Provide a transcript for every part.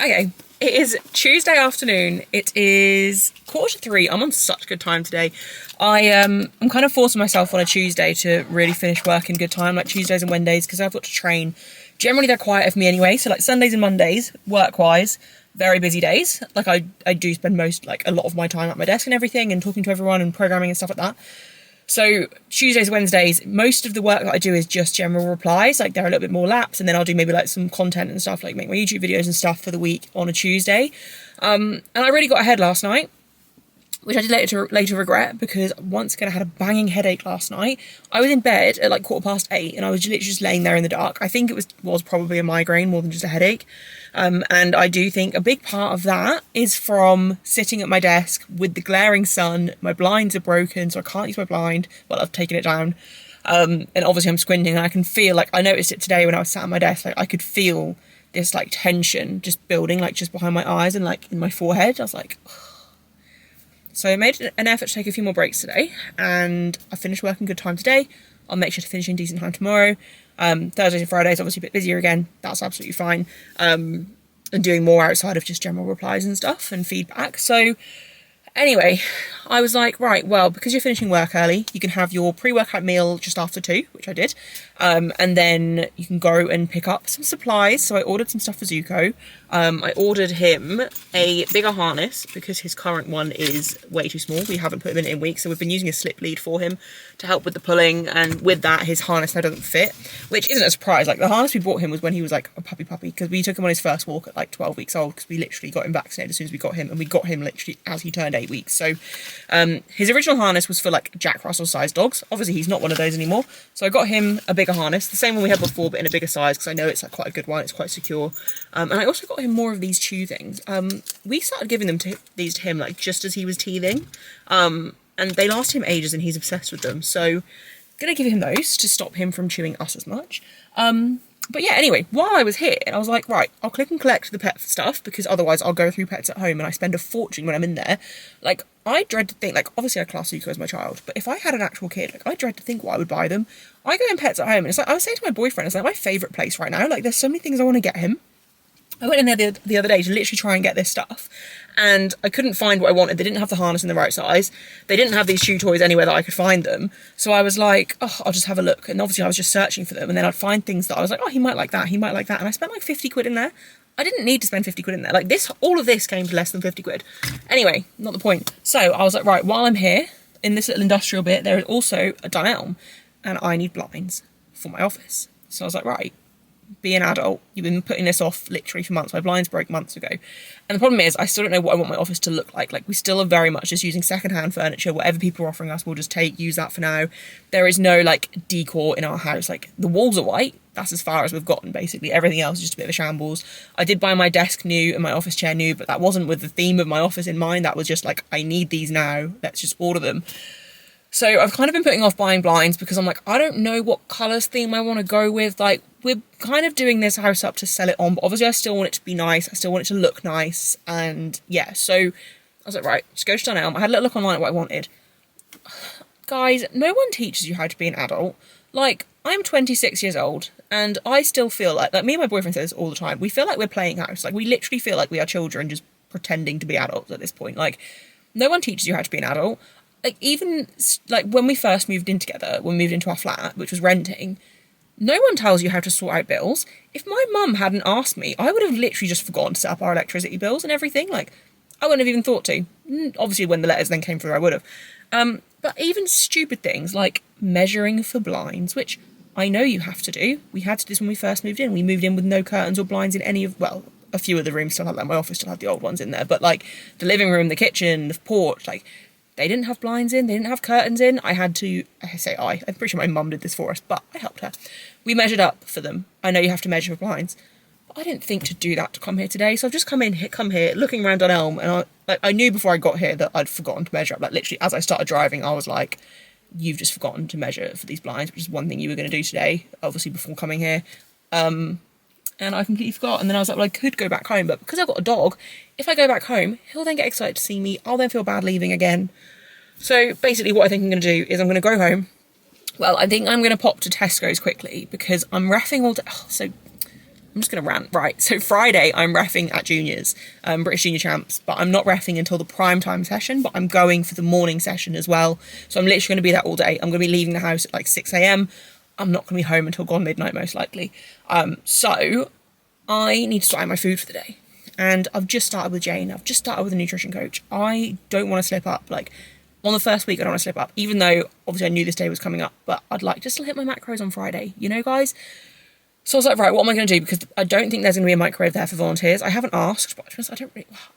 Okay, it is Tuesday afternoon. It is 2:45. I'm on such good time today. I'm kind of forcing myself on a Tuesday to really finish work in good time, like Tuesdays and Wednesdays, because I've got to train. Generally, they're quiet for me anyway. So like Sundays and Mondays, work-wise, very busy days. Like I do spend a lot of my time at my desk and everything, and talking to everyone and programming and stuff like that. So Tuesdays, Wednesdays, most of the work that I do is just general replies. Like they're a little bit more laps, and then I'll do maybe like some content and stuff, like make my YouTube videos and stuff for the week on a Tuesday. And I really got ahead last night, which I did later regret, because once again I had a banging headache last night. I was in bed at like 8:15, and I was literally just laying there in the dark. I think it was probably a migraine more than just a headache. And I do think a big part of that is from sitting at my desk with the glaring sun. My blinds are broken, so I can't use my blind. Well, I've taken it down. And obviously I'm squinting, and I can feel, like, I noticed it today when I was sat at my desk, like I could feel this like tension just building, like just behind my eyes and like in my forehead. I was like, ugh. So I made an effort to take a few more breaks today, and I finished work in good time today. I'll make sure to finish in decent time tomorrow. Thursdays and Fridays, obviously a bit busier again. That's absolutely fine. And doing more outside of just general replies and stuff and feedback. So anyway, I was like, right, well, because you're finishing work early, you can have your pre-workout meal just after 2, which I did. And then you can go and pick up some supplies. So I ordered some stuff for Zuko. I ordered him a bigger harness because his current one is way too small. We haven't put him in weeks, so we've been using a slip lead for him to help with the pulling. And with that, his harness now doesn't fit, which isn't a surprise. Like, the harness we bought him was when he was like a puppy, because we took him on his first walk at like 12 weeks old, because we literally got him vaccinated as soon as we got him, and we got him literally as he turned 8 weeks. So his original harness was for like Jack Russell sized dogs. Obviously he's not one of those anymore, so I got him a bigger harness, the same one we had before but in a bigger size, because I know it's like quite a good one. It's quite secure. And I also got him more of these chew things. We started giving these to him like just as he was teething, and they last him ages, and he's obsessed with them. So gonna give him those to stop him from chewing us as much. But yeah, anyway, while I was here, I was like, right, I'll click and collect the pet stuff, because otherwise I'll go through pets at home and I spend a fortune when I'm in there. Like, I dread to think, like, obviously I class Zuko as my child, but if I had an actual kid, like, I dread to think what I would buy them. I go in pets at home, and it's like, I was saying to my boyfriend, it's like my favourite place right now. Like, there's so many things I want to get him. I went in there the other day to literally try and get this stuff, and I couldn't find what I wanted. They didn't have the harness in the right size. They didn't have these chew toys anywhere that I could find them. So I was like, oh, I'll just have a look. And obviously I was just searching for them, and then I'd find things that I was like, oh, he might like that, he might like that. And I spent like 50 quid in there. I didn't need to spend 50 quid in there. Like, all of this came to less than 50 quid. Anyway, not the point. So I was like, right, while I'm here in this little industrial bit, there is also a Dunelm, and I need blinds for my office. So I was like, right, be an adult. You've been putting this off literally for months. My blinds broke months ago. And the problem is, I still don't know what I want my office to look like. Like, we still are very much just using secondhand furniture. Whatever people are offering us, we'll just use that for now. There is no, like, decor in our house. Like, the walls are white. That's as far as we've gotten, basically. Everything else is just a bit of a shambles. I did buy my desk new and my office chair new, but that wasn't with the theme of my office in mind. That was just like, I need these now. Let's just order them. So I've kind of been putting off buying blinds, because I'm like, I don't know what colours theme I want to go with. Like, we're kind of doing this house up to sell it on, but obviously I still want it to be nice. I still want it to look nice. And yeah, so I was like, right, just go to Dunelm. I had a little look online at what I wanted. Guys, no one teaches you how to be an adult. Like, I'm 26 years old, and I still feel like me and my boyfriend say this all the time, we feel like we're playing house. Like, we literally feel like we are children just pretending to be adults at this point. Like, no one teaches you how to be an adult. Like, even, like, when we first moved in together, when we moved into our flat, which was renting, no one tells you how to sort out bills. If my mum hadn't asked me, I would have literally just forgotten to set up our electricity bills and everything. Like, I wouldn't have even thought to. Obviously, when the letters then came through, I would have. But even stupid things like measuring for blinds, which I know you have to do. We had to do this when we first moved in. We moved in with no curtains or blinds in any of, well, a few of the rooms still had that. My office still had the old ones in there. But, like, the living room, the kitchen, the porch, like, they didn't have blinds in, they didn't have curtains in. I'm pretty sure my mum did this for us, but I helped her. We measured up for them. I know you have to measure for blinds, but I didn't think to do that to come here today. So I've just come here, looking around on Elm, and I knew before I got here that I'd forgotten to measure up. Like, literally, as I started driving, I was like, you've just forgotten to measure for these blinds, which is one thing you were going to do today, obviously, before coming here. And I completely forgot. And then I was like, well, I could go back home, but because I've got a dog, if I go back home, he'll then get excited to see me. I'll then feel bad leaving again. So basically what I think I'm going to do is I'm going to go home. Well, I think I'm going to pop to Tesco's quickly, because I'm reffing all day. Oh, so I'm just going to rant. Right, so Friday I'm reffing at juniors, British Junior Champs, but I'm not reffing until the prime time session, but I'm going for the morning session as well. So I'm literally going to be there all day. I'm going to be leaving the house at like 6 a.m. I'm not going to be home until gone midnight, most likely. So I need to sort out my food for the day. And I've just started with Jane. I've just started with a nutrition coach. I don't want to slip up. Like, on the first week, I don't want to slip up, even though obviously I knew this day was coming up, but I'd like to still hit my macros on Friday, you know, guys? So I was like, right, what am I going to do? Because I don't think there's going to be a microwave there for volunteers. I haven't asked, but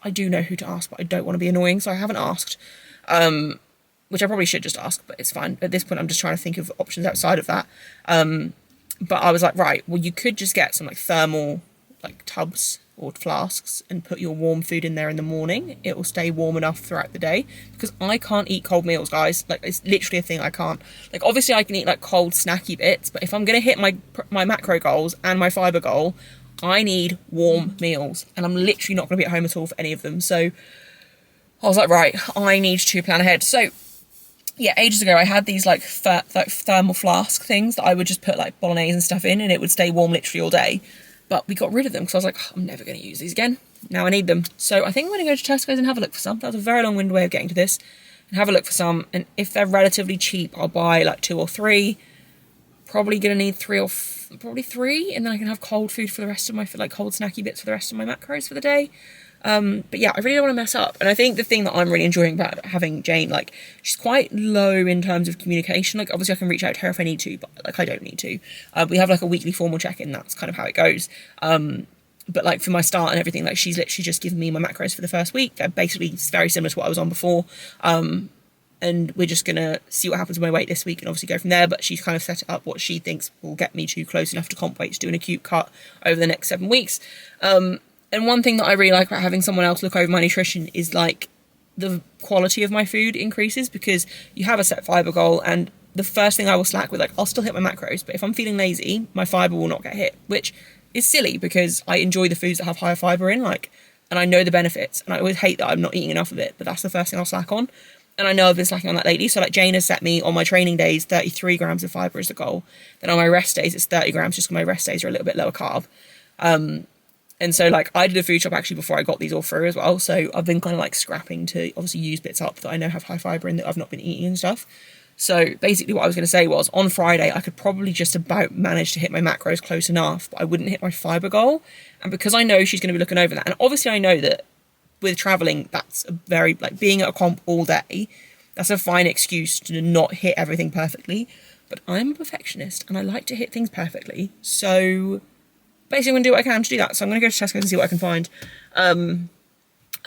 I do know who to ask, but I don't want to be annoying, so I haven't asked, which I probably should just ask, but it's fine. At this point, I'm just trying to think of options outside of that. But I was like, right, well, you could just get some like thermal like tubs or flasks and put your warm food in there in the morning. It will stay warm enough throughout the day, because I can't eat cold meals, guys. Like, it's literally a thing I can't. Like, obviously I can eat like cold snacky bits, but if I'm going to hit my macro goals and my fibre goal, I need warm meals, and I'm literally not going to be at home at all for any of them. So I was like, right, I need to plan ahead. So yeah, ages ago I had these like thermal flask things that I would just put like bolognese and stuff in, and it would stay warm literally all day. But we got rid of them because I was like, I'm never going to use these again. Now I need them. So I think I'm going to go to Tesco's and have a look for some. That was a very long-winded way of getting to this. And have a look for some. And if they're relatively cheap, I'll buy like 2 or 3. Probably going to need 3 or probably 3. And then I can have cold food for the rest of my, like cold snacky bits for the rest of my macros for the day. But yeah, I really don't want to mess up. And I think the thing that I'm really enjoying about having Jane, like, she's quite low in terms of communication. Like, obviously I can reach out to her if I need to, but like I don't need to. We have like a weekly formal check-in. That's kind of how it goes. But like for my start and everything, like she's literally just given me my macros for the first week. They're basically very similar to what I was on before. And we're just going to see what happens with my weight this week and obviously go from there. But she's kind of set it up what she thinks will get me to close enough to comp weight to do an acute cut over the next 7 weeks. And one thing that I really like about having someone else look over my nutrition is like the quality of my food increases, because you have a set fibre goal, and the first thing I will slack with, like, I'll still hit my macros, but if I'm feeling lazy, my fibre will not get hit, which is silly because I enjoy the foods that have higher fibre in, like, and I know the benefits, and I always hate that I'm not eating enough of it, but that's the first thing I'll slack on. And I know I've been slacking on that lately. So like Jane has set me on my training days, 33 grams of fibre is the goal. Then on my rest days, it's 30 grams, just because my rest days are a little bit lower carb. And so, like, I did a food shop actually before I got these all through as well. So I've been kind of, like, scrapping to obviously use bits up that I know have high fibre in that I've not been eating and stuff. So basically what I was going to say was, on Friday, I could probably just about manage to hit my macros close enough, but I wouldn't hit my fibre goal. And because I know she's going to be looking over that, and obviously I know that with travelling, that's a very, like, being at a comp all day, that's a fine excuse to not hit everything perfectly. But I'm a perfectionist, and I like to hit things perfectly. So basically, I'm going to do what I can to do that. So I'm going to go to Tesco and see what I can find. I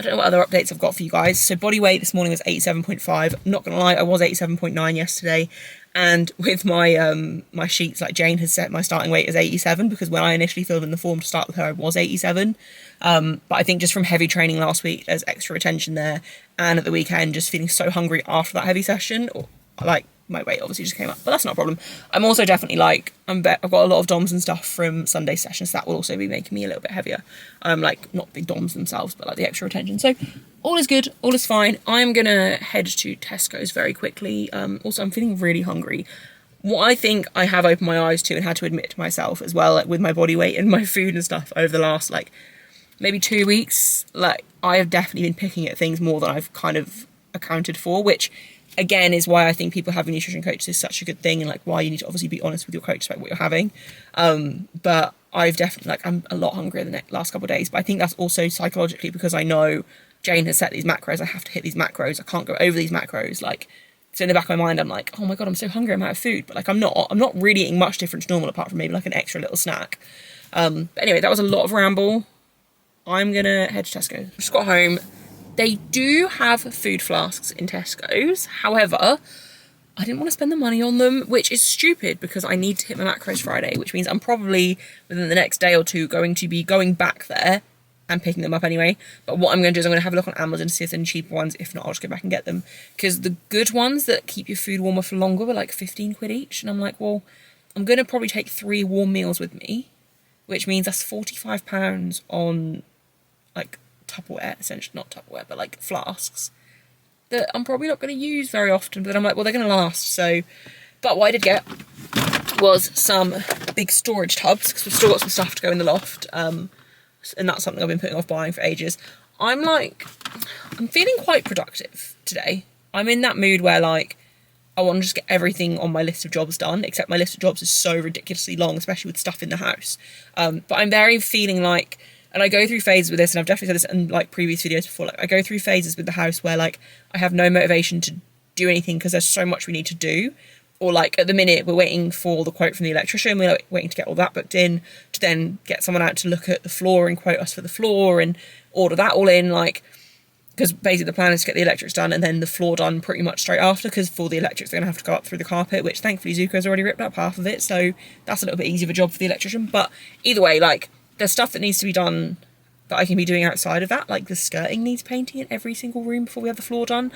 don't know what other updates I've got for you guys. So body weight this morning was 87.5. Not going to lie, I was 87.9 yesterday. And with my my sheets, like Jane has set my starting weight as 87, because when I initially filled in the form to start with her, I was 87. But I think just from heavy training last week, there's extra retention there. And at the weekend, just feeling so hungry after that heavy session, or like, my weight obviously just came up, but that's not a problem. I'm also definitely like, I've got a lot of DOMs and stuff from Sunday sessions, so that will also be making me a little bit heavier. Like, not the DOMs themselves, but like the extra retention. So all is good, all is fine. I'm gonna head to Tesco's very quickly. Also, I'm feeling really hungry. What I think I have opened my eyes to and had to admit to myself as well, like with my body weight and my food and stuff over the last like maybe 2 weeks, like I have definitely been picking at things more than I've kind of accounted for, which again is why I think people having nutrition coaches is such a good thing, and like why you need to obviously be honest with your coach about what you're having. But I've definitely, like, I'm a lot hungrier the last couple of days, but I think that's also psychologically because I know Jane has set these macros, I have to hit these macros, I can't go over these macros, like, so in the back of my mind I'm like, oh my god, I'm so hungry, I'm out of food, but like I'm not really eating much different to normal apart from maybe like an extra little snack. But anyway, that was a lot of ramble. I'm gonna head to Tesco. Just got home. They do have food flasks in Tesco's. However, I didn't want to spend the money on them, which is stupid because I need to hit my macros Friday, which means I'm probably within the next day or two going to be going back there and picking them up anyway. But what I'm going to do is I'm going to have a look on Amazon to see if there's any cheaper ones. If not, I'll just go back and get them. Because the good ones that keep your food warmer for longer were like 15 quid each. And I'm like, well, I'm going to probably take 3 warm meals with me, which means that's £45 on like Tupperware, essentially, not Tupperware, but like flasks that I'm probably not going to use very often, but I'm like, well, they're going to last. So, but what I did get was some big storage tubs, because we've still got some stuff to go in the loft, and that's something I've been putting off buying for ages. I'm feeling quite productive today. I'm in that mood where like I want to just get everything on my list of jobs done, except my list of jobs is so ridiculously long, especially with stuff in the house. But I'm very feeling like, and I go through phases with this, and I've definitely said this in like previous videos before, like I go through phases with the house where like I have no motivation to do anything because there's so much we need to do. Or like at the minute we're waiting for the quote from the electrician, we're like waiting to get all that booked in, to then get someone out to look at the floor and quote us for the floor and order that all in, like, because basically the plan is to get the electrics done and then the floor done pretty much straight after, because for the electrics they're going to have to go up through the carpet, which thankfully Zuko's already ripped up half of it, so that's a little bit easier of a job for the electrician. But either way, like, there's stuff that needs to be done that I can be doing outside of that, like the skirting needs painting in every single room before we have the floor done.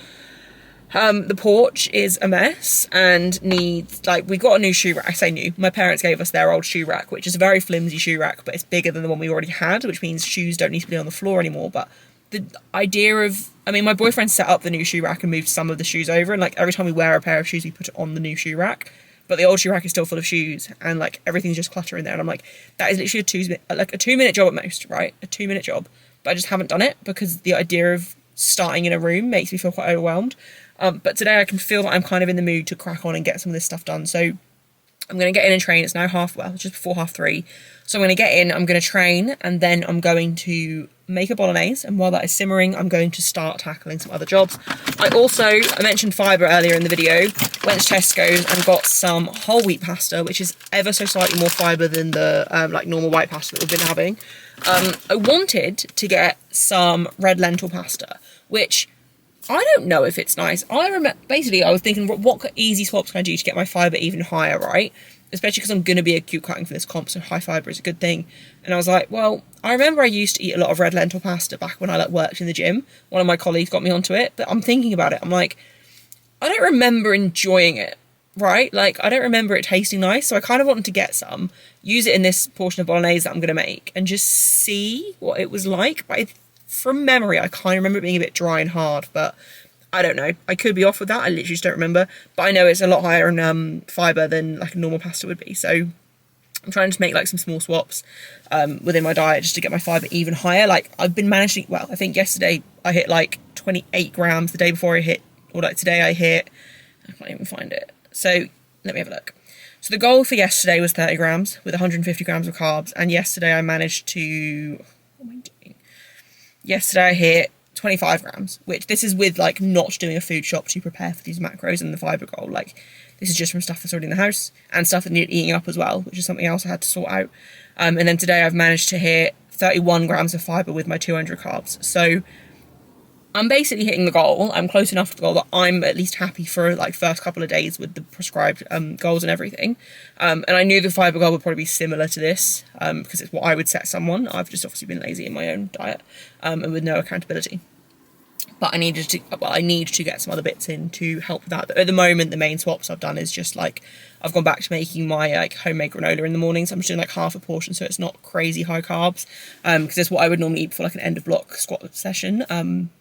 The porch is a mess and needs, like, we got a new shoe rack. I say new, my parents gave us their old shoe rack, which is a very flimsy shoe rack, but it's bigger than the one we already had, which means shoes don't need to be on the floor anymore. But the idea of, I mean, my boyfriend set up the new shoe rack and moved some of the shoes over, and like every time we wear a pair of shoes we put it on the new shoe rack, but the old shoe rack is still full of shoes and like everything's just clutter in there, and I'm like, that is literally a 2-minute job at most, right? A 2-minute job, but I just haven't done it because the idea of starting in a room makes me feel quite overwhelmed. But today I can feel that I'm kind of in the mood to crack on and get some of this stuff done. So I'm going to get in and train. It's now just before 3:30. So I'm going to get in, I'm going to train, and then I'm going to make a bolognese. And while that is simmering, I'm going to start tackling some other jobs. I mentioned fibre earlier in the video. Went to Tesco's and got some whole wheat pasta, which is ever so slightly more fibre than the like normal white pasta that we've been having. I wanted to get some red lentil pasta, which I don't know if it's nice. Basically, I was thinking, what easy swaps can I do to get my fibre even higher, right? Especially because I'm going to be acute cutting for this comp, so high fibre is a good thing. And I was like, well, I remember I used to eat a lot of red lentil pasta back when I like worked in the gym. One of my colleagues got me onto it, but I'm thinking about it. I'm like, I don't remember enjoying it, right? Like, I don't remember it tasting nice, so I kind of wanted to get some, use it in this portion of bolognese that I'm going to make, and just see what it was like. But from memory, I kind of remember it being a bit dry and hard, but I don't know. I could be off with that. I literally just don't remember. But I know it's a lot higher in fibre than like a normal pasta would be. So I'm trying to make like some small swaps within my diet just to get my fibre even higher. Like I've been managing, well, I think yesterday I hit like 28 grams. The day before today I hit, I can't even find it. So let me have a look. So the goal for yesterday was 30 grams with 150 grams of carbs. And yesterday I managed to, what am I doing? Yesterday I hit 25 grams, which this is with like not doing a food shop to prepare for these macros and the fibre goal. Like this is just from stuff that's already in the house and stuff that needed eating up as well, which is something else I had to sort out. And then today I've managed to hit 31 grams of fibre with my 200 carbs. So I'm basically hitting the goal. I'm close enough to the goal that I'm at least happy for like first couple of days with the prescribed goals and everything. And I knew the fibre goal would probably be similar to this because it's what I would set someone. I've just obviously been lazy in my own diet and with no accountability. But I need to get some other bits in to help with that. At the moment, the main swaps I've done is just like, I've gone back to making my like homemade granola in the morning. So I'm just doing like half a portion so it's not crazy high carbs. Because it's what I would normally eat for like an end of block squat session.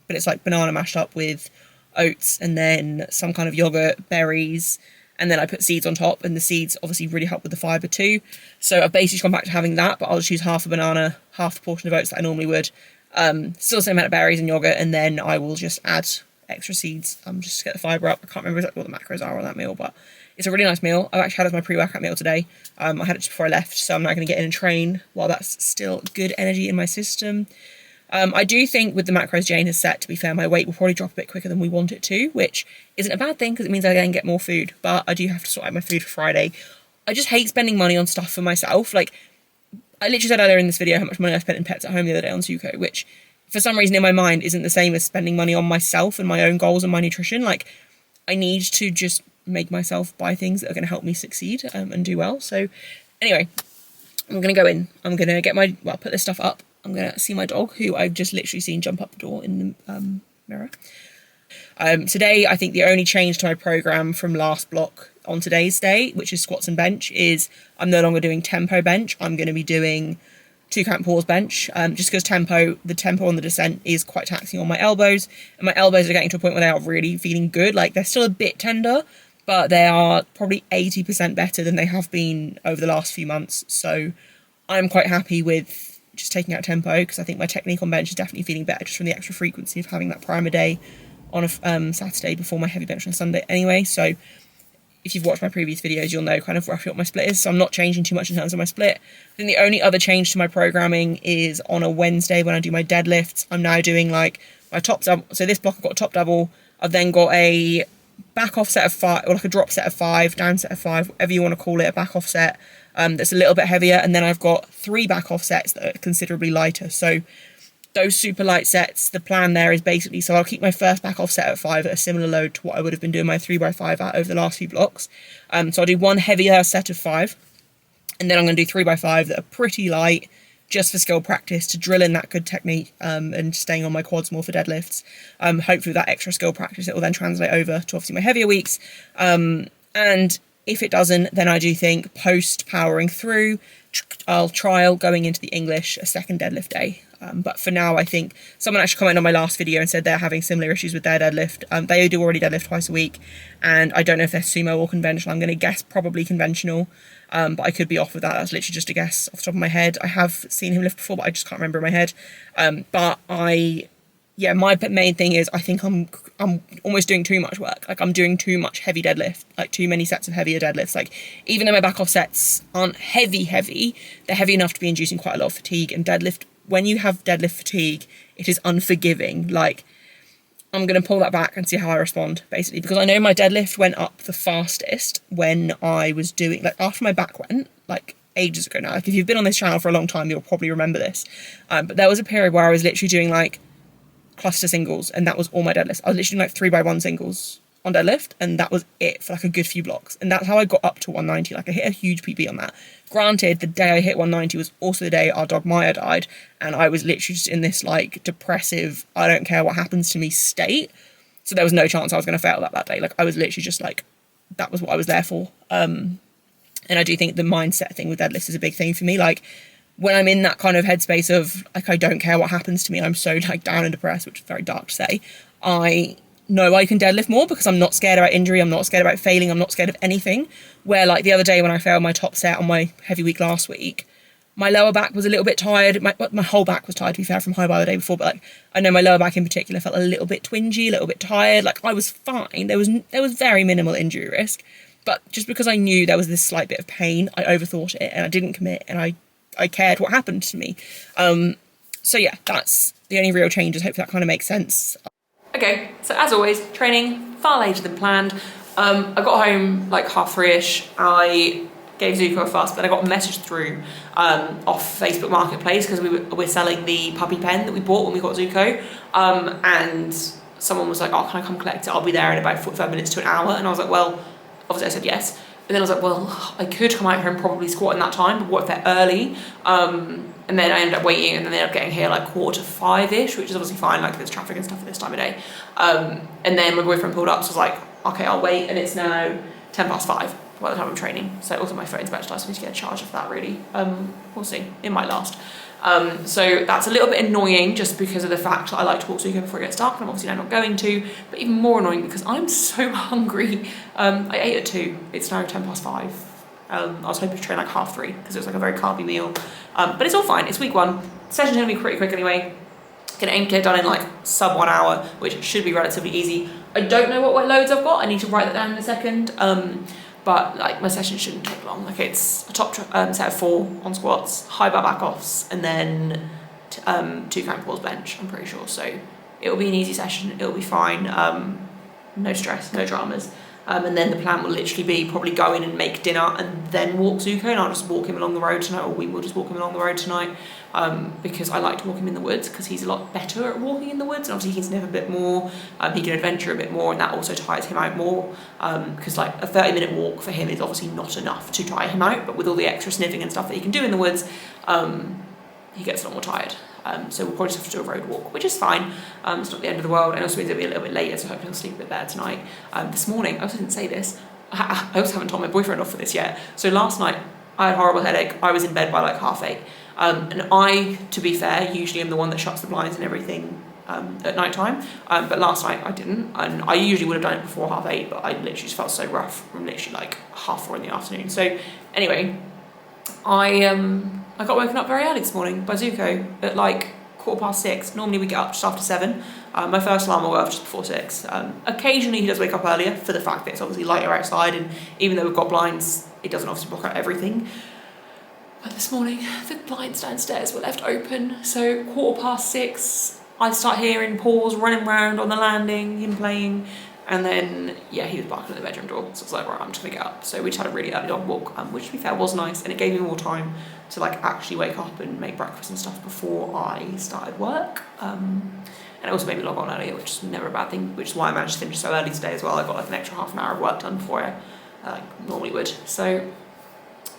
But it's like banana mashed up with oats and then some kind of yogurt, berries, and then I put seeds on top, and the seeds obviously really help with the fibre too. So I've basically gone back to having that, but I'll just use half a banana, half the portion of oats that I normally would. Still the same amount of berries and yogurt, and then I will just add extra seeds just to get the fibre up. I can't remember exactly what the macros are on that meal, but it's a really nice meal. I've actually had it as my pre-workout meal today. I had it just before I left, so I'm now going to get in and train while that's still good energy in my system. I do think with the macros Jane has set, to be fair, my weight will probably drop a bit quicker than we want it to, which isn't a bad thing because it means I then get more food, but I do have to sort out my food for Friday. I just hate spending money on stuff for myself. Like, I literally said earlier in this video how much money I spent in pets at home the other day on Zuko, which for some reason in my mind isn't the same as spending money on myself and my own goals and my nutrition. Like, I need to just make myself buy things that are going to help me succeed and do well. So anyway, I'm going to go in. I'm going to put this stuff up. I'm going to see my dog, who I've just literally seen jump up the door in the mirror. Today, I think the only change to my programme from last block on today's day, which is squats and bench, is I'm no longer doing tempo bench. I'm going to be doing 2 count pause bench, just because the tempo on the descent is quite taxing on my elbows, and my elbows are getting to a point where they are really feeling good. Like, they're still a bit tender, but they are probably 80% better than they have been over the last few months. So I'm quite happy with just taking out tempo, because I think my technique on bench is definitely feeling better just from the extra frequency of having that primer day on a Saturday before my heavy bench on a Sunday anyway. So if you've watched my previous videos, you'll know kind of roughly what my split is. So I'm not changing too much in terms of my split. I think the only other change to my programming is on a Wednesday when I do my deadlifts. I'm now doing like my top double. So this block I've got a top double. I've then got a back off set of 5, or like a drop set of 5, down set of 5, whatever you want to call it, a back off set that's a little bit heavier. And then I've got 3 back off sets that are considerably lighter. So those super light sets, the plan there is basically, so I'll keep my first back off set at 5 at a similar load to what I would have been doing my 3x5 at over the last few blocks. So I'll do one heavier set of 5, and then I'm going to do 3x5 that are pretty light, just for skill practice, to drill in that good technique and staying on my quads more for deadlifts. Hopefully with that extra skill practice, it will then translate over to obviously my heavier weeks. And if it doesn't, then I do think post powering through, I'll trial going into the English a second deadlift day. But for now, I think someone actually commented on my last video and said they're having similar issues with their deadlift. They do already deadlift twice a week, and I don't know if they're sumo or conventional. I'm going to guess probably conventional, but I could be off with that. That's literally just a guess off the top of my head. I have seen him lift before, but I just can't remember in my head. My main thing is I think I'm almost doing too much work. Like I'm doing too much heavy deadlift, like too many sets of heavier deadlifts. Like even though my back off sets aren't heavy, they're heavy enough to be inducing quite a lot of fatigue. And deadlift, when you have deadlift fatigue, it is unforgiving. Like I'm going to pull that back and see how I respond, basically, because I know my deadlift went up the fastest when I was doing, like after my back went, like ages ago now. Like if you've been on this channel for a long time, you'll probably remember this. But there was a period where I was literally doing like cluster singles, and that was all my deadlifts. I was literally doing like 3x1 singles on deadlift, and that was it for like a good few blocks. And that's how I got up to 190. Like I hit a huge PB on that. Granted, the day I hit 190 was also the day our dog Maya died, and I was literally just in this like depressive, I don't care what happens to me state. So there was no chance I was going to fail that day. Like I was literally just like, that was what I was there for. And I do think the mindset thing with deadlifts is a big thing for me. Like when I'm in that kind of headspace of like, I don't care what happens to me, I'm so like down and depressed, which is very dark to say, I know I can deadlift more because I'm not scared about injury, I'm not scared about failing, I'm not scared of anything. Where like the other day when I failed my top set on my heavy week last week, my lower back was a little bit tired. My whole back was tired, to be fair, from high bar the day before, but like I know my lower back in particular felt a little bit twingy, a little bit tired. Like I was fine, there was very minimal injury risk, but just because I knew there was this slight bit of pain, I overthought it and I didn't commit, and I cared what happened to me. So yeah, that's the only real changes. Hopefully that kind of makes sense. Okay, so as always, training far later than planned. I got home like 3:30ish. I gave Zuko a fuss, but I got a message through off Facebook Marketplace because we're selling the puppy pen that we bought when we got Zuko. And someone was like, oh, can I come collect it? I'll be there in about 45 minutes to an hour. And I was like, well, obviously I said yes. But then I was like, well, I could come out here and probably squat in that time, but what if they're early? And then I ended up waiting, and then they ended up getting here like 4:45ish, which is obviously fine, like there's traffic and stuff at this time of day. And then my boyfriend pulled up, so I was like, okay, I'll wait, and it's now 5:10 by the time I'm training. So also my phone's about to die, so I need to get a charge of that really. We'll see, it might last. So that's a little bit annoying just because of the fact that I like to walk Zuko before it gets dark, and I'm obviously now not going to, but even more annoying because I'm so hungry. I ate at 2, it's now 5:10. I was hoping to train like 3:30 because it was like a very carby meal. But it's all fine, it's week 1. Session's gonna be pretty quick anyway. Gonna aim to get done in like sub 1 hour, which should be relatively easy. I don't know what loads I've got, I need to write that down in a second. But like my session shouldn't take long. Like it's a top set of 4 on squats, high bar back offs, and then 2 count pause bench, I'm pretty sure. So it'll be an easy session, it'll be fine. No stress, no dramas. And then the plan will literally be probably go in and make dinner and then walk Zuko, and I'll just walk him along the road tonight, or we will just walk him along the road tonight, because I like to walk him in the woods because he's a lot better at walking in the woods, and obviously he can sniff a bit more, he can adventure a bit more, and that also tires him out more, because like a 30-minute walk for him is obviously not enough to tire him out, but with all the extra sniffing and stuff that he can do in the woods, he gets a lot more tired. So we'll probably just have to do a road walk, which is fine. It's not the end of the world, and also means it'll be a little bit later, so hopefully I'll sleep a bit better tonight. This morning, I also didn't say this, I also haven't told my boyfriend off for this yet. So last night, I had a horrible headache. I was in bed by like 8:30. And I, to be fair, usually am the one that shuts the blinds and everything at night time, but last night I didn't, and I usually would have done it before 8:30, but I literally just felt so rough from literally like 4:30 in the afternoon. So anyway, I got woken up very early this morning by Zuko at like 6:15. Normally we get up just after 7. My first alarm will go off just before 6. Occasionally he does wake up earlier for the fact that it's obviously lighter outside, and even though we've got blinds, it doesn't obviously block out everything. But this morning the blinds downstairs were left open, so 6:15 I start hearing Paws running around on the landing, him playing, and then yeah, he was barking at the bedroom door. So I was like, right, I'm just gonna get up. So we just had a really early dog walk, which to be fair was nice, and it gave me more time to like actually wake up and make breakfast and stuff before I started work. And it also made me log on earlier, which is never a bad thing, which is why I managed to finish so early today as well. I got like an extra half an hour of work done before I normally would. So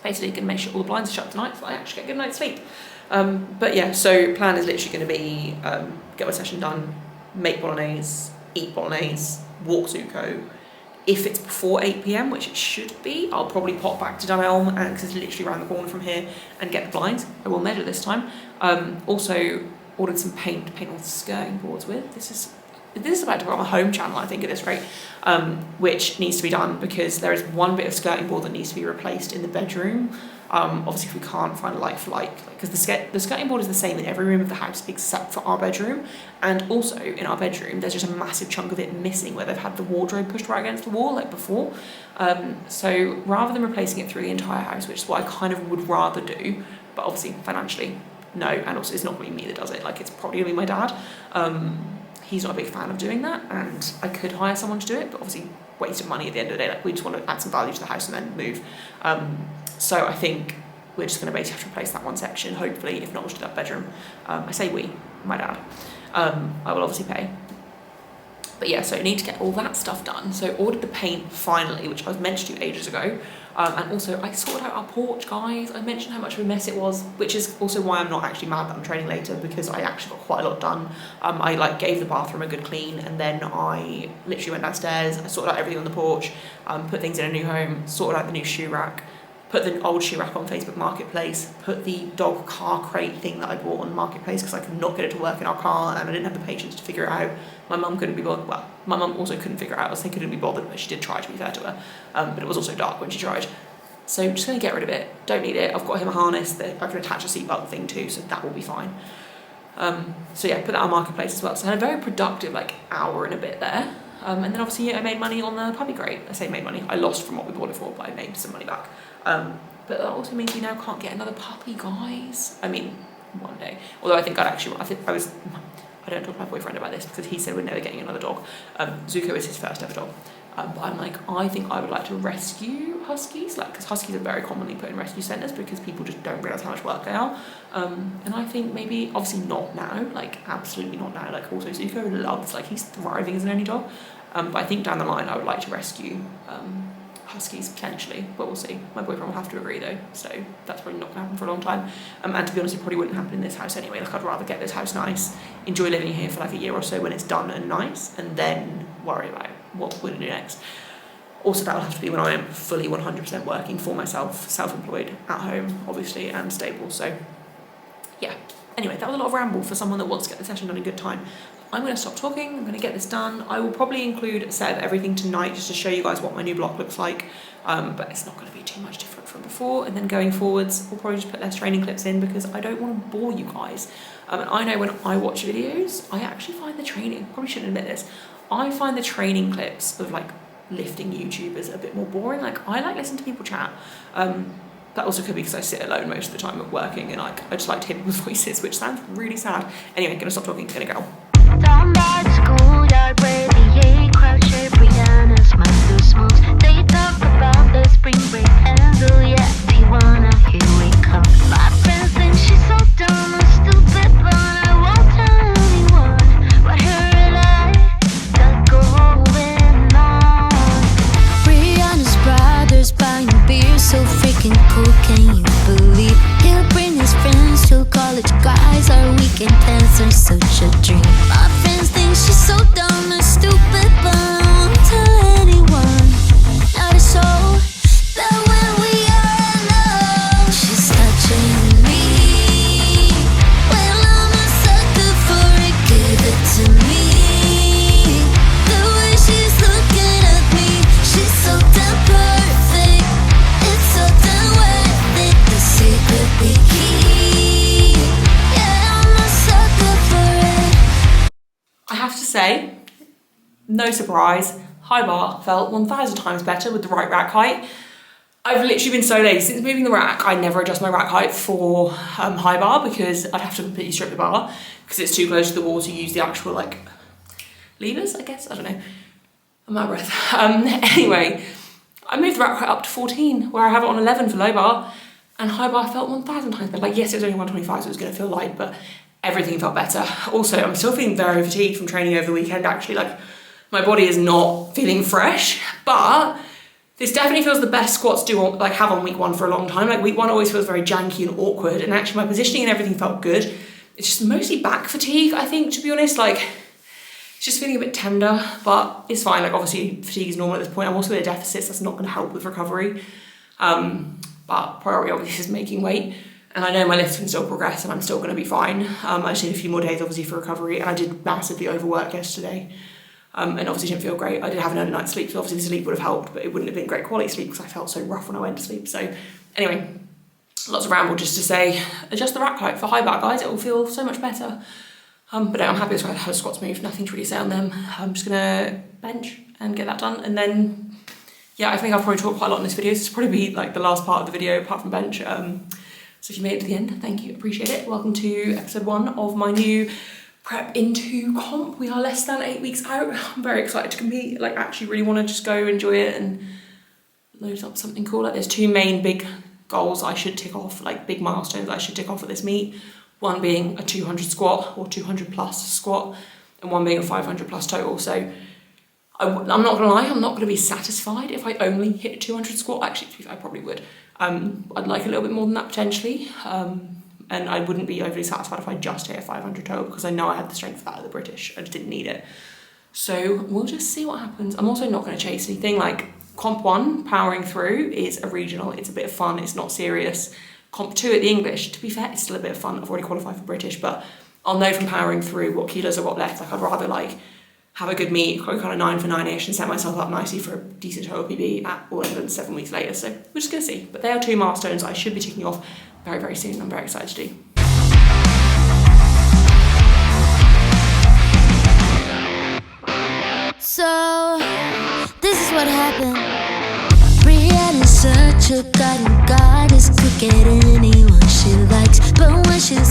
basically gonna make sure all the blinds are shut tonight so I actually get a good night's sleep. But yeah, so plan is literally going to be get my session done, make bolognese, eat bolognese, walk Zuko. If it's before 8 p.m, which it should be, I'll probably pop back to Dunelm, because it's literally around the corner from here, and get the blinds. I will measure this time. Also ordered some paint to paint all the skirting boards with. This is about to go on my home channel, I think, at this rate, which needs to be done because there is one bit of skirting board that needs to be replaced in the bedroom. Obviously, if we can't find a like for like, because the skirting board is the same in every room of the house except for our bedroom, and also in our bedroom there's just a massive chunk of it missing where they've had the wardrobe pushed right against the wall like before. So rather than replacing it through the entire house, which is what I kind of would rather do, but obviously financially no, and also it's not really me that does it, like it's probably gonna be my dad. He's not a big fan of doing that, and I could hire someone to do it, but obviously waste of money at the end of the day. Like, we just want to add some value to the house and then move. So I think we're just going to basically have to replace that one section, hopefully. If not, we'll do that bedroom. I say we, my dad. I will obviously pay. But yeah, so I need to get all that stuff done. So ordered the paint finally, which I was meant to do ages ago. And also I sorted out our porch, guys. I mentioned how much of a mess it was, which is also why I'm not actually mad that I'm training later, because I actually got quite a lot done. I like gave the bathroom a good clean, and then I literally went downstairs, I sorted out everything on the porch, put things in a new home, sorted out the new shoe rack, put the old shoe rack on Facebook Marketplace, put the dog car crate thing that I bought on Marketplace because I could not get it to work in our car and I didn't have the patience to figure it out. My mum couldn't be bothered. Well, my mum also couldn't figure it out. I was saying couldn't be bothered, but she did try, to be fair to her. But it was also dark when she tried. So I'm just going to get rid of it. Don't need it. I've got him a harness that I can attach a seatbelt thing to, so that will be fine. So yeah, put that on Marketplace as well. So I had a very productive hour and a bit there. And then obviously I made money on the puppy crate. I say made money. I lost from what we bought it for, but I made some money back. But that also means we now can't get another puppy, guys. I mean, one day. Although I don't talk to my boyfriend about this because he said we're never getting another dog. Zuko is his first ever dog. But I'm like, I think I would like to rescue huskies, because huskies are very commonly put in rescue centres because people just don't realise how much work they are. And I think maybe, obviously not now, absolutely not now. Also Zuko loves, he's thriving as an only dog. But I think down the line I would like to rescue huskies potentially, but we'll see. My boyfriend will have to agree though, so that's probably not going to happen for a long time. And to be honest, it probably wouldn't happen in this house anyway. I'd rather get this house nice, enjoy living here for a year or so when it's done and nice, and then worry about what we're going to do next. Also, that'll have to be when I am fully 100% working for myself, self-employed, at home, obviously, and stable. So, yeah. Anyway, that was a lot of ramble for someone that wants to get the session done in good time. I'm going to stop talking. I'm going to get this done. I will probably include a set of everything tonight just to show you guys what my new block looks like. But it's not going to be too much different from before. And then going forwards, we'll probably just put less training clips in because I don't want to bore you guys. And I know when I watch videos, I actually find the training, probably shouldn't admit this, I find the training clips of lifting YouTubers a bit more boring. I like listening to people chat. That also could be because I sit alone most of the time at working and I just like to hear people's voices, which sounds really sad. Anyway, gonna stop talking, gonna go. Down by the schoolyard where the A-crowd Brianna's mother's moves. They talk about the spring break handle, yeah, Tijuana, here we come. My friends think she's so dumb and stupid, but I won't tell anyone what her and I got going on. Brianna's brother's buying beer, so freaking cool, can you believe? He'll bring his friends to college guys, our weekend plans are such a dream. My friends think she's so dumb and stupid, but I won't tell anyone. Now it's so that when we are alone, say, no surprise, high bar felt 1,000 times better with the right rack height. I've literally been so lazy since moving the rack. I never adjust my rack height for high bar because I'd have to completely strip the bar because it's too close to the wall to use the actual like levers, I guess. I don't know. I'm out of breath. Anyway, I moved the rack height up to 14 where I have it on 11 for low bar, and high bar felt 1,000 times better. Like, yes, it was only 125, so it was going to feel light, but everything felt better. Also, I'm still feeling very fatigued from training over the weekend, actually. Like, my body is not feeling fresh, but this definitely feels the best squat to do like have on week one for a long time. Like, week one always feels very janky and awkward, and actually my positioning and everything felt good. It's just mostly back fatigue, I think, to be honest. Like, it's just feeling a bit tender, but it's fine. Like, obviously fatigue is normal at this point. I'm also in a deficit, so that's not going to help with recovery. But priority obviously is making weight, and I know my lifts can still progress and I'm still going to be fine. I just need a few more days obviously for recovery, and I did massively overwork yesterday. And obviously didn't feel great. I did have an early night's sleep, so obviously the sleep would have helped, but it wouldn't have been great quality sleep because I felt so rough when I went to sleep. So anyway, lots of ramble just to say, adjust the rack height for high bar, guys. It will feel so much better. But no, I'm happy with how the squats move. Nothing to really say on them. I'm just gonna bench and get that done. And then, yeah, I think I'll probably talk quite a lot in this video. This will probably be like the last part of the video apart from bench. So if you made it to the end, thank you, appreciate it. Welcome to episode 1 of my new prep into comp. We are less than 8 weeks out. I'm very excited to compete. Like, actually really want to just go enjoy it and load up something cool. Like, there's 2 main big goals I should tick off, like big milestones I should tick off at this meet. One being a 200 squat or 200 plus squat, and one being a 500 plus total. So I'm not gonna lie, I'm not gonna be satisfied if I only hit a 200 squat. Actually, I probably would. I'd like a little bit more than that potentially. And I wouldn't be overly satisfied if I just hit a 500 total because I know I had the strength for that at the British. I just didn't need it. So we'll just see what happens. I'm also not going to chase anything. Like, comp 1, powering through, is a regional. It's a bit of fun. It's not serious. Comp 2 at the English, to be fair, it's still a bit of fun. I've already qualified for British, but I'll know from powering through what kilos I've got left. Like, I'd rather like have a good meet, go kind of 9 for 9-ish, and set myself up nicely for a decent total PB at All England 7 weeks later. So we're just going to see. But they are 2 milestones I should be ticking off very, very soon. I'm very excited to do. So, this is what happened. Brianna's such a goddess, could get anyone she likes, but when she's